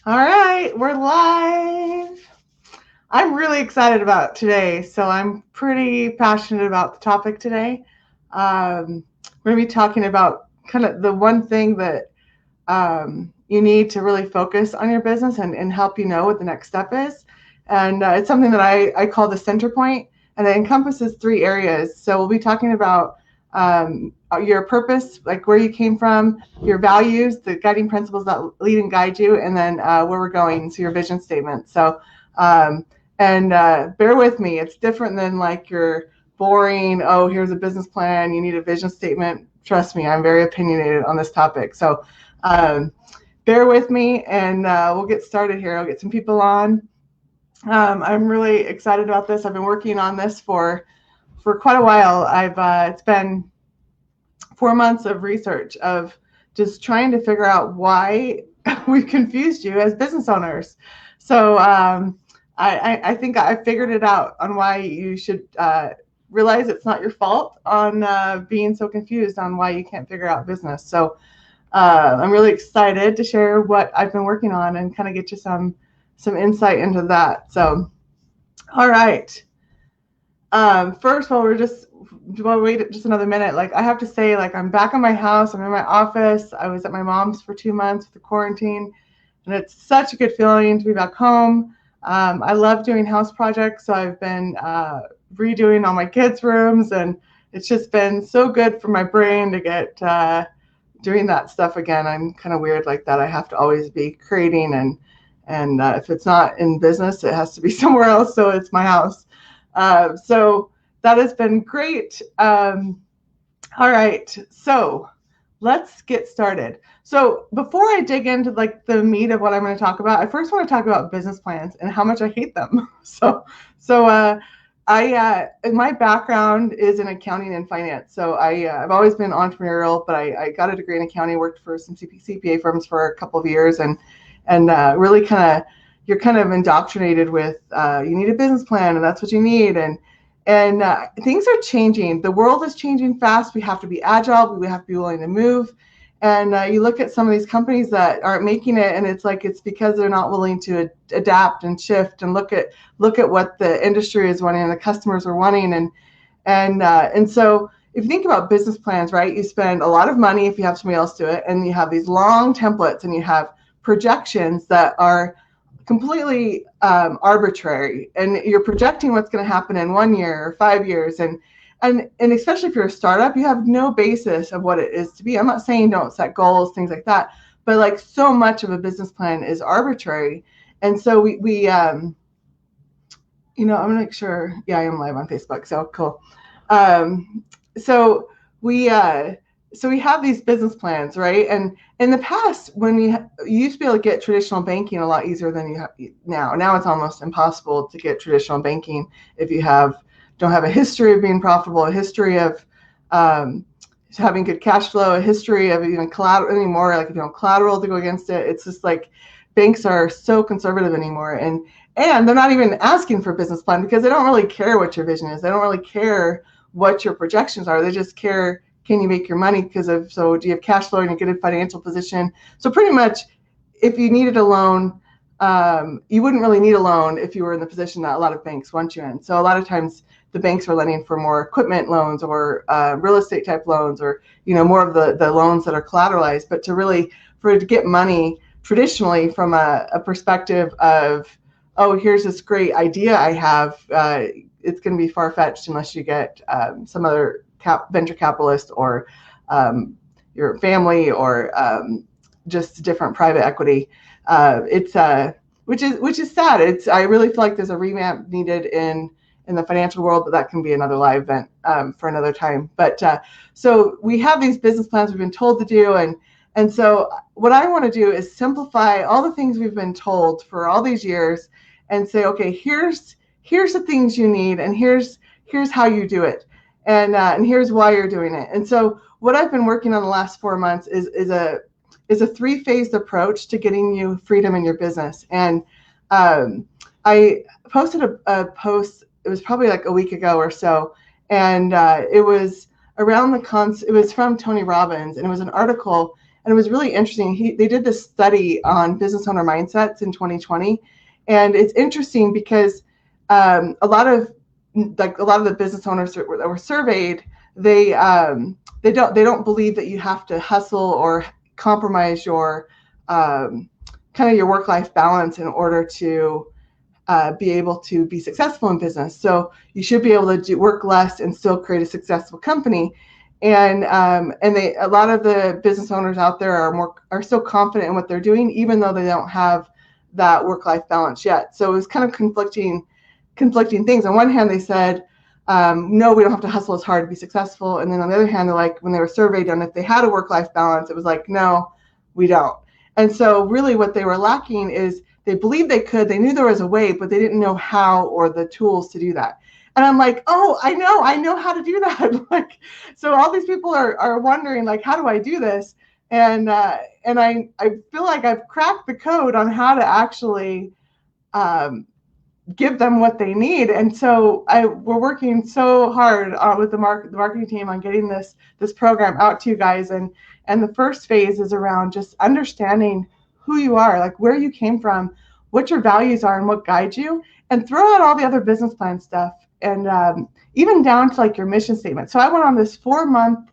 All right, we're live. I'm really excited about today, so I'm pretty passionate about the topic today. We're going to be talking about kind of the one thing that you need to really focus on your business and help you know what the next step is. And it's something that I call the center point, and it encompasses three areas. So we'll be talking about your purpose, like where you came from, your values, the guiding principles that lead and guide you, and then where we're going, so your vision statement. So, um, and bear with me, it's different than like your boring, oh, here's a business plan, you need a vision statement. Trust me, I'm very opinionated on this topic. So, um, bear with me, and we'll get started here. I'll get some people on. I'm really excited about this. I've been working on this for quite a while. I've It's been 4 months of research of just trying to figure out why we've confused you as business owners. So I think I figured it out on why you should realize it's not your fault on being so confused on why you can't figure out business. So I'm really excited to share what I've been working on and kind of get you some insight into that. So, all right. First, while we're just while we wait just another minute, like I have to say, like I'm back in my house. I'm in my office. I was at my mom's for 2 months with the quarantine, and it's such a good feeling to be back home. I love doing house projects, so I've been redoing all my kids' rooms, and it's just been so good for my brain to get doing that stuff again. I'm kind of weird like that. I have to always be creating, and if it's not in business, it has to be somewhere else. So it's my house. So that has been great. All right, so let's get started. So before I dig into like the meat of what I'm going to talk about, I first want to talk about business plans and how much I hate them. So my background is in accounting and finance. So I've always been entrepreneurial, but I got a degree in accounting, worked for some CPA firms for a couple of years, and really kind of you're kind of indoctrinated with you need a business plan and that's what you need, and things are changing. The world is changing fast. We have to be agile. We have to be willing to move. And you look at some of these companies that aren't making it, and it's like it's because they're not willing to adapt and shift and look at what the industry is wanting and the customers are wanting. And so if you think about business plans, right, you spend a lot of money if you have somebody else do it, and you have these long templates, and you have projections that are completely arbitrary, and you're projecting what's going to happen in 1 year or 5 years, and especially if you're a startup, you have no basis of what it is to be. I'm not saying don't set goals, things like that, but like so much of a business plan is arbitrary. And so we I'm gonna make sure. Yeah, I am live on Facebook, so cool. Um, so we so we have these business plans, right? And in the past, when you used to be able to get traditional banking a lot easier than you have now. Now it's almost impossible to get traditional banking if you don't have a history of being profitable, a history of um, having good cash flow, a history of even collateral anymore. Like if you don't collateral to go against it, it's just like banks are so conservative anymore, and they're not even asking for a business plan because they don't really care what your vision is. They don't really care what your projections are. They just care, can you make your money? So do you have cash flow and you're in a good financial position? So pretty much if you needed a loan, you wouldn't really need a loan if you were in the position that a lot of banks want you in. So a lot of times the banks are lending for more equipment loans or real estate type loans, or more of the loans that are collateralized. But to get money traditionally from a perspective of, oh, here's this great idea I have, it's going to be far-fetched unless you get some other venture capitalist or your family, or just different private equity. It's which is sad. I really feel like there's a revamp needed in the financial world, but that can be another live event for another time. But so we have these business plans we've been told to do, and so what I want to do is simplify all the things we've been told for all these years, and say, okay, here's the things you need, and here's how you do it, and here's why you're doing it. And so what I've been working on the last 4 months is a three-phased approach to getting you freedom in your business. And I posted a post. It was probably like a week ago or so, and it was around it was from Tony Robbins, and it was an article, And it was really interesting. They did this study on business owner mindsets in 2020. And it's interesting because a lot of the business owners that were surveyed, they don't believe that you have to hustle or compromise your kind of your work-life balance in order to be able to be successful in business. So you should be able to work less and still create a successful company. And a lot of the business owners out there are so confident in what they're doing, even though they don't have that work-life balance yet. So it was kind of conflicting things. On one hand, they said, no, we don't have to hustle as hard to be successful. And then on the other hand, they're like, when they were surveyed on if they had a work-life balance, it was like, no, we don't. And so really what they were lacking is they believed they could, they knew there was a way, but they didn't know how or the tools to do that. And I'm like, oh, I know how to do that. Like, so all these people are wondering, like, how do I do this? And I feel like I've cracked the code on how to actually give them what they need. And so we're working so hard with the marketing team on getting this program out to you guys. And the first phase is around just understanding who you are, like where you came from, what your values are, and what guides you, and throw out all the other business plan stuff, and even down to like your mission statement. So I went on this 4-month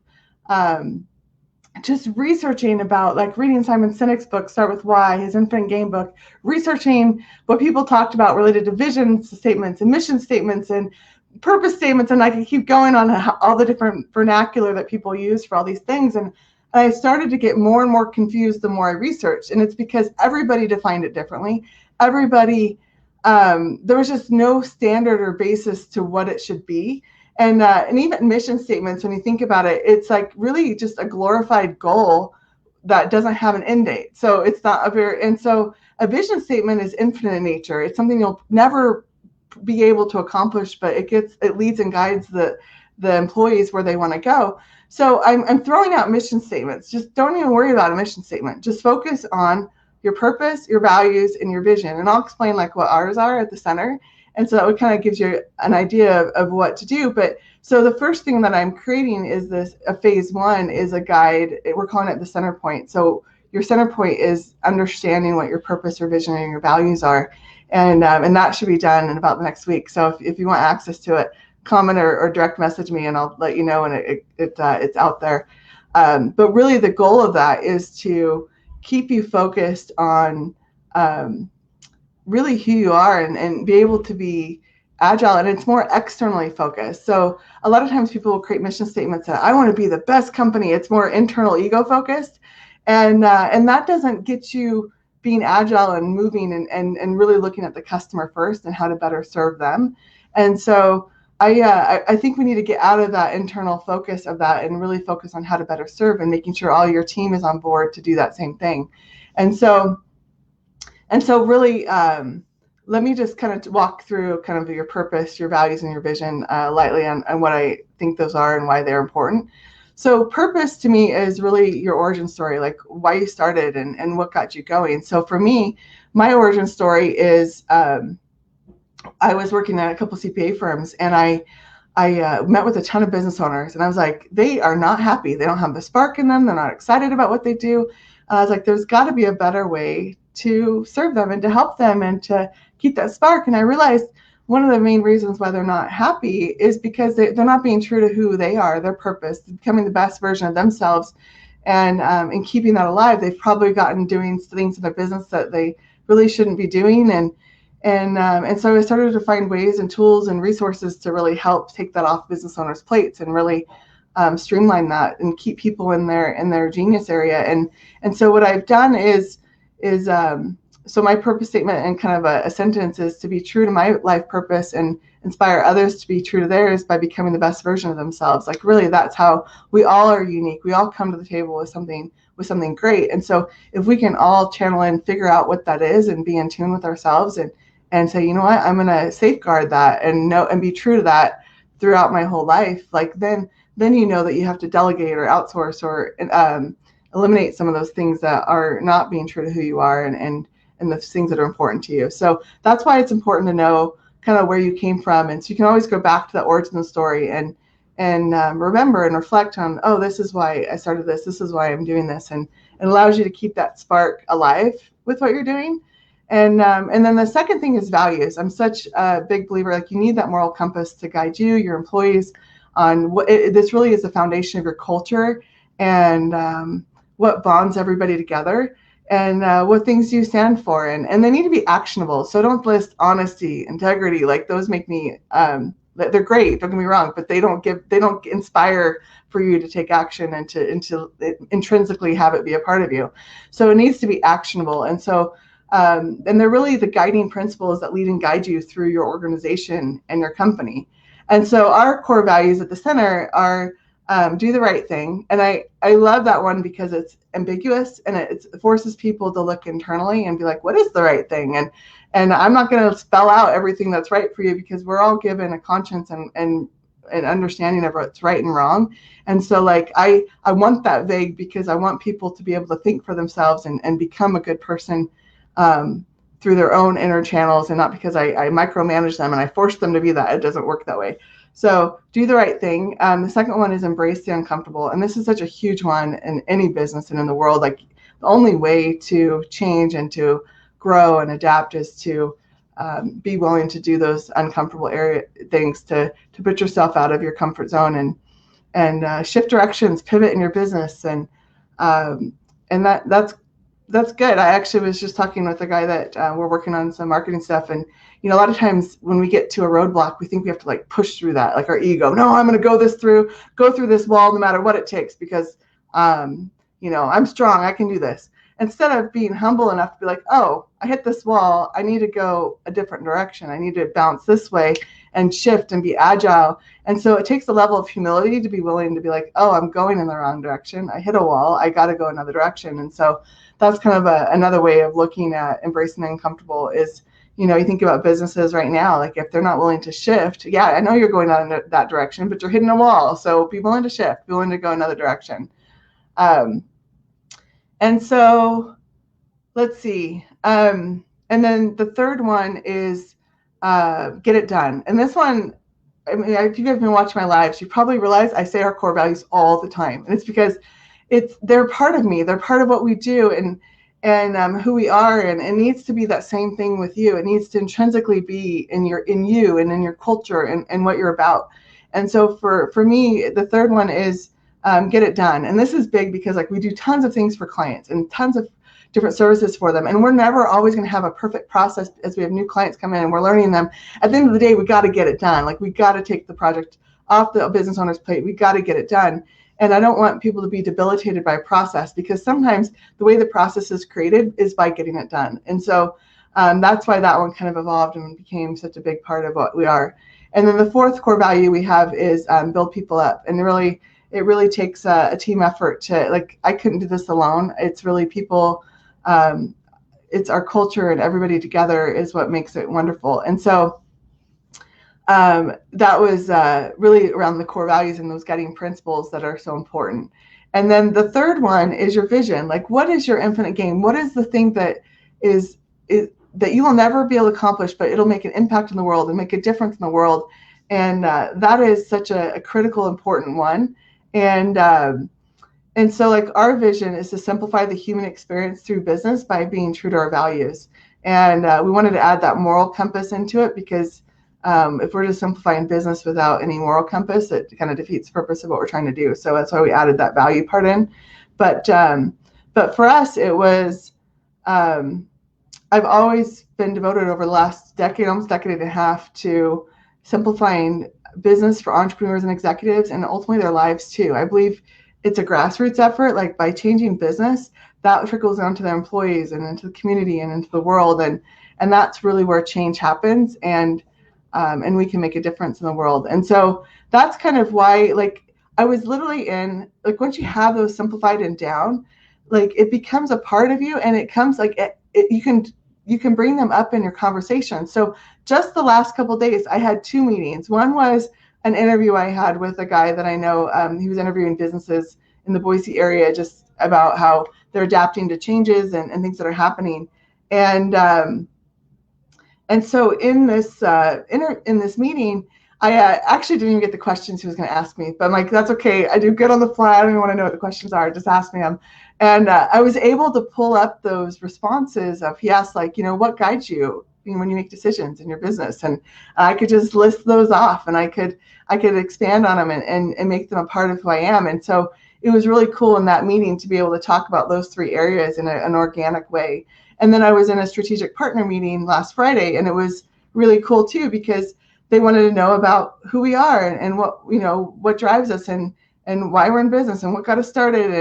just researching about, like, reading Simon Sinek's book, Start With Why, his Infinite Game book, researching what people talked about related to vision statements and mission statements and purpose statements. And I could keep going on all the different vernacular that people use for all these things. And I started to get more and more confused the more I researched. And it's because everybody defined it differently. Everybody, there was just no standard or basis to what it should be. And even mission statements, when you think about it, it's like really just a glorified goal that doesn't have an end date. So it's not so a vision statement is infinite in nature. It's something you'll never be able to accomplish, but it leads and guides the employees where they want to go. So I'm throwing out mission statements. Just don't even worry about a mission statement. Just focus on your purpose, your values, and your vision. And I'll explain like what ours are at the center. And so that kind of gives you an idea of what to do. But so the first thing that I'm creating is phase 1 is a guide. We're calling it the center point. So your center point is understanding what your purpose, your vision, and your values are. And that should be done in about the next week. So if you want access to it, comment or direct message me and I'll let you know when it's out there. But really the goal of that is to keep you focused on really who you are and be able to be agile, and it's more externally focused. So a lot of times people will create mission statements that I want to be the best company. It's more internal ego focused, and that doesn't get you being agile and moving and really looking at the customer first and how to better serve them. And so I think we need to get out of that internal focus of that and really focus on how to better serve and making sure all your team is on board to do that same thing. And so really, let me just kind of walk through kind of your purpose, your values, and your vision lightly on what I think those are and why they're important. So purpose to me is really your origin story, like why you started and what got you going. So for me, my origin story is I was working at a couple CPA firms, and I met with a ton of business owners, and I was like, they are not happy. They don't have the spark in them. They're not excited about what they do. I was like, there's got to be a better way to serve them and to help them and to keep that spark. And I realized one of the main reasons why they're not happy is because they're not being true to who they are, their purpose, becoming the best version of themselves, and keeping that alive. They've probably gotten doing things in their business that they really shouldn't be doing. And so I started to find ways and tools and resources to really help take that off business owners' plates and really streamline that and keep people in their genius area. And so what I've done is so my purpose statement and kind of a sentence is to be true to my life purpose and inspire others to be true to theirs by becoming the best version of themselves. Like really, that's how we all are unique. We all come to the table with something great. And so if we can all channel and figure out what that is and be in tune with ourselves and say, you know what, I'm going to safeguard that and know and be true to that throughout my whole life, like then you know that you have to delegate or outsource or eliminate some of those things that are not being true to who you are and the things that are important to you. So that's why it's important to know kind of where you came from. And so you can always go back to the origin story and remember and reflect on, oh, this is why I started this. This is why I'm doing this. And and allows you to keep that spark alive with what you're doing. And then the second thing is values. I'm such a big believer, like you need that moral compass to guide you, your employees, on what this really is the foundation of your culture, and what bonds everybody together, and what things you stand for, and they need to be actionable. So don't list honesty, integrity, like those make me they're great, don't get me wrong, but they don't inspire for you to take action and to intrinsically have it be a part of you. So it needs to be actionable. And so and they're really the guiding principles that lead and guide you through your organization and your company. And so our core values at the center are do the right thing. And I love that one because it's ambiguous, and it forces people to look internally and be like, what is the right thing? And I'm not going to spell out everything that's right for you, because we're all given a conscience and an understanding of what's right and wrong. And so like I want that vague, because I want people to be able to think for themselves and become a good person through their own inner channels, and not because I micromanage them and I force them to be that. It doesn't work that way. So do the right thing. The second one is embrace the uncomfortable. And this is such a huge one in any business and in the world. Like the only way to change and to grow and adapt is to be willing to do those uncomfortable things, to put yourself out of your comfort zone and shift directions, pivot in your business. And that's good. I actually was just talking with a guy that we're working on some marketing stuff, and a lot of times when we get to a roadblock, we think we have to like push through that, like our ego. No, I'm going to go through this wall no matter what it takes, because I'm strong. I can do this. Instead of being humble enough to be like, oh, I hit this wall. I need to go a different direction. I need to bounce this way and shift and be agile. And so it takes a level of humility to be willing to be like, oh, I'm going in the wrong direction. I hit a wall. I got to go another direction. And so that's kind of another way of looking at embracing the uncomfortable is, you think about businesses right now, like if they're not willing to shift, yeah, I know you're going down that direction, but you're hitting a wall. So be willing to shift, be willing to go another direction. And so let's see. And then the third one is get it done. And this one, I mean, if you guys have been watching my lives, you probably realize I say our core values all the time. And it's because they're part of me. They're part of what we do and who we are. And it needs to be that same thing with you. It needs to intrinsically be in you and in your culture and what you're about. And so for me, the third one is get it done. And this is big because like we do tons of things for clients and tons of different services for them. And we're never always going to have a perfect process as we have new clients come in and we're learning them. At the end of the day, we got to get it done. Like we got to take the project off the business owner's plate. We got to get it done. And I don't want people to be debilitated by process, because sometimes the way the process is created is by getting it done. And so that's why that one kind of evolved and became such a big part of what we are. And then the fourth core value we have is build people up. And it really takes a team effort to, like, I couldn't do this alone. It's really people, it's our culture and everybody together is what makes it wonderful. And so that was really around the core values and those guiding principles that are so important. And then the third one is your vision. Like, what is your infinite game? What is the thing that is that you will never be able to accomplish, but it'll make an impact in the world and make a difference in the world? And that is such a critical, important one. And so like our vision is to simplify the human experience through business by being true to our values. And we wanted to add that moral compass into it, because if we're just simplifying business without any moral compass, it kind of defeats the purpose of what we're trying to do. So that's why we added that value part in. But for us, it was, I've always been devoted over the last decade, almost decade and a half, to simplifying business for entrepreneurs and executives, and ultimately their lives too. I believe it's a grassroots effort. Like by changing business, that trickles down to their employees and into the community and into the world. And that's really where change happens. And we can make a difference in the world. And so that's kind of why, like, I was literally in, like, once you have those simplified and down, like it becomes a part of you, and it comes like you can bring them up in your conversation. So just the last couple of days, I had 2 meetings. One was an interview I had with a guy that I know. He was interviewing businesses in the Boise area just about how they're adapting to changes and things that are happening. And so in this meeting, I actually didn't even get the questions he was going to ask me, but I'm like, that's okay. I do good on the fly. I don't even want to know what the questions are. Just ask me them. And I was able to pull up those responses of, he asked, like, what guides you, when you make decisions in your business? And I could just list those off, and I could expand on them and make them a part of who I am. And so it was really cool in that meeting to be able to talk about those three areas in an organic way. And then I was in a strategic partner meeting last Friday, and it was really cool too, because they wanted to know about who we are and what, what drives us, and why we're in business and what got us started.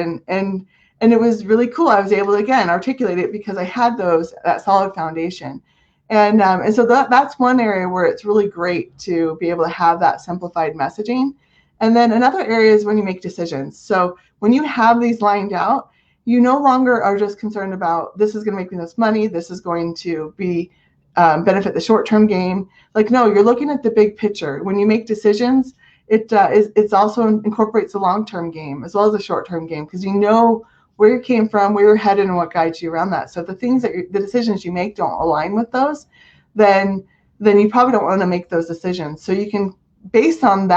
And it was really cool. I was able to, again, articulate it because I had that solid foundation. And so that's one area where it's really great to be able to have that simplified messaging. And then another area is when you make decisions. So when you have these lined out, you no longer are just concerned about, this is going to make me this money, this is going to be benefit the short-term game. Like, no, you're looking at the big picture. When you make decisions, it's also incorporates the long-term game as well as the short-term game, because you know where you came from, where you're headed, and what guides you around that. So if the decisions you make don't align with those, then you probably don't want to make those decisions. So you can, based on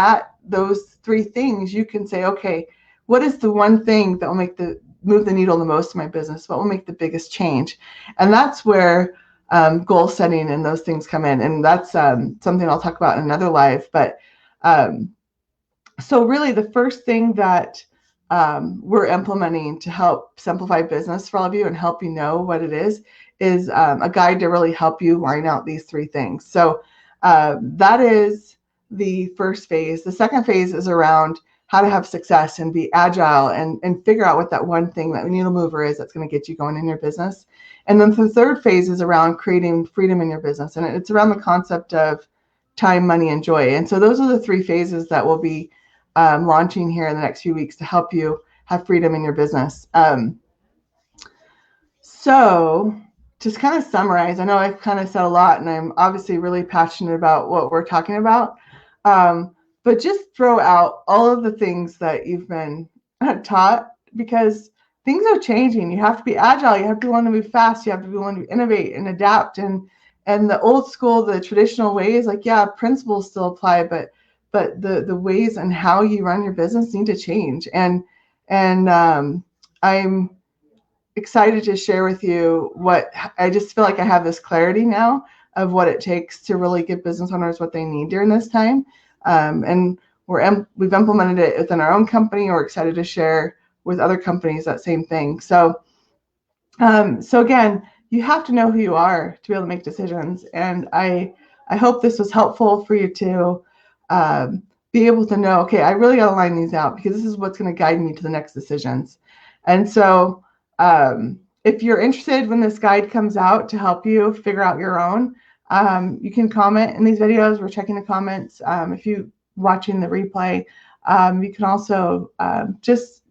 those three things, you can say, okay, what is the one thing that will move the needle the most in my business? What will make the biggest change? And that's where goal setting and those things come in. And that's something I'll talk about in another live. But so really the first thing that we're implementing to help simplify business for all of you and help you know what it is a guide to really help you line out these three things. So that is the first phase. The second phase is around how to have success and be agile and figure out what that one thing, that needle mover is that's going to get you going in your business. And then the third phase is around creating freedom in your business. And it's around the concept of time, money, and joy. And so those are the three phases that we'll be launching here in the next few weeks to help you have freedom in your business. So just kind of summarize, I know I've kind of said a lot, and I'm obviously really passionate about what we're talking about. But just throw out all of the things that you've been taught, because things are changing. You have to be agile. You have to be willing to move fast. You have to be willing to innovate and adapt. And the old school, the traditional ways, like, yeah, principles still apply, but the ways and how you run your business need to change. And I'm excited to share with you what I just feel like I have this clarity now of what it takes to really give business owners what they need during this time. And we've implemented it within our own company. We're excited to share with other companies that same thing. So again, you have to know who you are to be able to make decisions. And I hope this was helpful for you to be able to know, okay, I really got to line these out, because this is what's going to guide me to the next decisions. And so if you're interested when this guide comes out to help you figure out your own, you can comment in these videos. We're checking the comments. If you're watching the replay, you can also just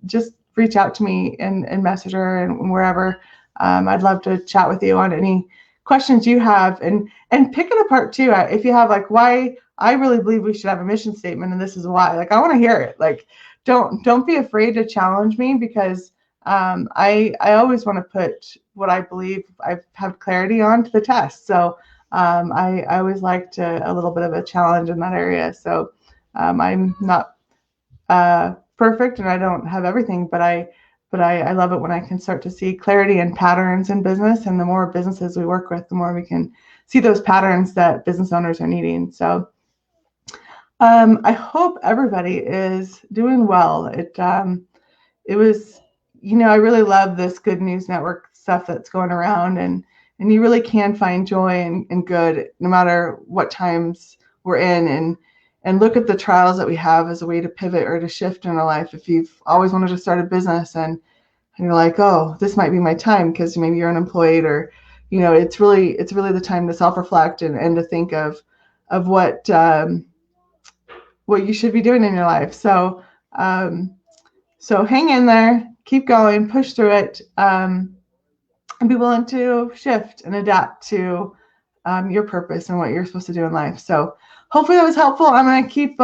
reach out to me in Messenger and wherever. I'd love to chat with you on any questions you have, and pick it apart too. If you have, like, why I really believe we should have a mission statement, and this is why. Like, I want to hear it. Like, don't be afraid to challenge me, because I always want to put what I believe I have clarity on to the test. So I always liked a little bit of a challenge in that area. So I'm not perfect, and I don't have everything, but I love it when I can start to see clarity and patterns in business. And the more businesses we work with, the more we can see those patterns that business owners are needing. So I hope everybody is doing well. It was, I really love this Good News Network stuff that's going around, and you really can find joy and good no matter what times we're in, and look at the trials that we have as a way to pivot or to shift in our life. If you've always wanted to start a business and you're like, oh, this might be my time, because maybe you're unemployed, or it's really the time to self-reflect and to think of what you should be doing in your life. So hang in there, keep going, push through it, and be willing to shift and adapt to your purpose and what you're supposed to do in life. So hopefully that was helpful. I'm going to keep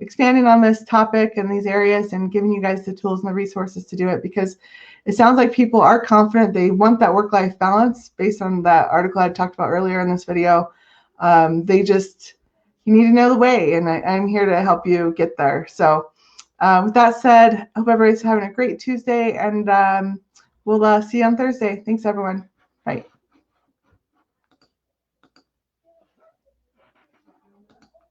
expanding on this topic and these areas and giving you guys the tools and the resources to do it, because it sounds like people are confident. They want that work-life balance based on that article I talked about earlier in this video. you need to know the way, and I'm here to help you get there. So with that said, I hope everybody's having a great Tuesday, and we'll see you on Thursday. Thanks, everyone. Bye.